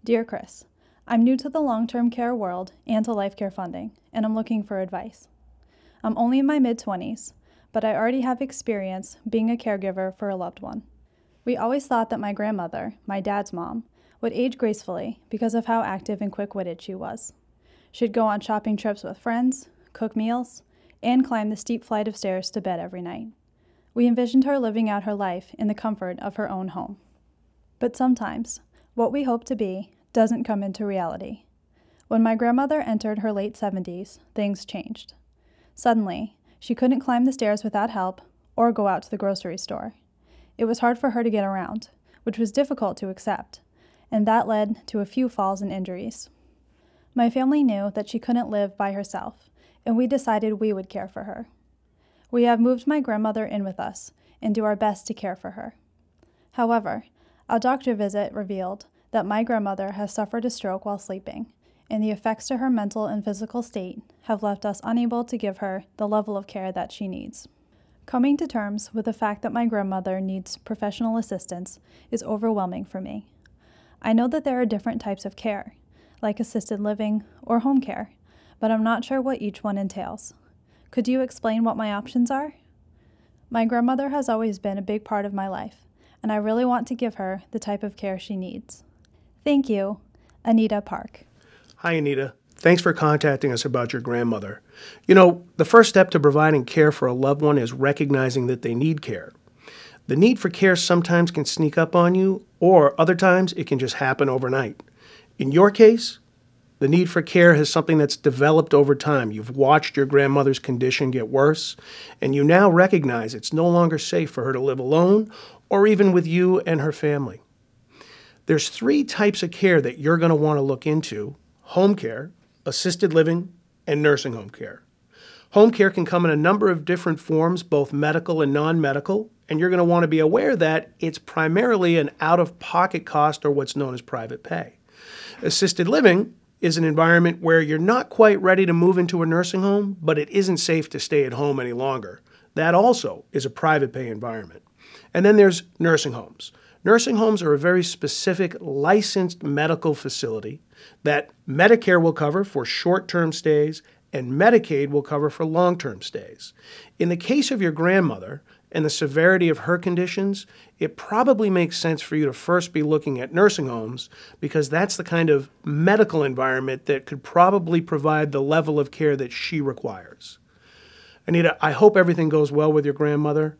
Dear Chris, I'm new to the long-term care world and to life care funding, and I'm looking for advice. I'm only in my mid-20s, but I already have experience being a caregiver for a loved one. We always thought that my grandmother, my dad's mom, would age gracefully because of how active and quick-witted she was. She'd go on shopping trips with friends, cook meals, and climb the steep flight of stairs to bed every night. We envisioned her living out her life in the comfort of her own home. But sometimes, what we hope to be doesn't come into reality. When my grandmother entered her late 70s, things changed. Suddenly, she couldn't climb the stairs without help or go out to the grocery store. It was hard for her to get around, which was difficult to accept, and that led to a few falls and injuries. My family knew that she couldn't live by herself, and we decided we would care for her. We have moved my grandmother in with us and do our best to care for her. However, a doctor visit revealed that my grandmother has suffered a stroke while sleeping, and the effects to her mental and physical state have left us unable to give her the level of care that she needs. Coming to terms with the fact that my grandmother needs professional assistance is overwhelming for me. I know that there are different types of care, like assisted living or home care, but I'm not sure what each one entails. Could you explain what my options are? My grandmother has always been a big part of my life, and I really want to give her the type of care she needs. Thank you, Anita Park. Hi, Anita. Thanks for contacting us about your grandmother. You know, the first step to providing care for a loved one is recognizing that they need care. The need for care sometimes can sneak up on you, or other times it can just happen overnight. In your case, the need for care is something that's developed over time. You've watched your grandmother's condition get worse, and you now recognize it's no longer safe for her to live alone or even with you and her family. There's 3 types of care that you're going to want to look into: home care, assisted living, and nursing home care. Home care can come in a number of different forms, both medical and non-medical, and you're going to want to be aware that it's primarily an out-of-pocket cost or what's known as private pay. Assisted living is an environment where you're not quite ready to move into a nursing home, but it isn't safe to stay at home any longer. That also is a private pay environment. And then there's nursing homes. Nursing homes are a very specific licensed medical facility that Medicare will cover for short-term stays and Medicaid will cover for long-term stays. In the case of your grandmother and the severity of her conditions, it probably makes sense for you to first be looking at nursing homes because that's the kind of medical environment that could probably provide the level of care that she requires. Anita, I hope everything goes well with your grandmother.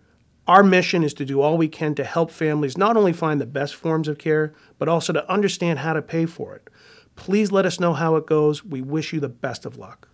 Our mission is to do all we can to help families not only find the best forms of care, but also to understand how to pay for it. Please let us know how it goes. We wish you the best of luck.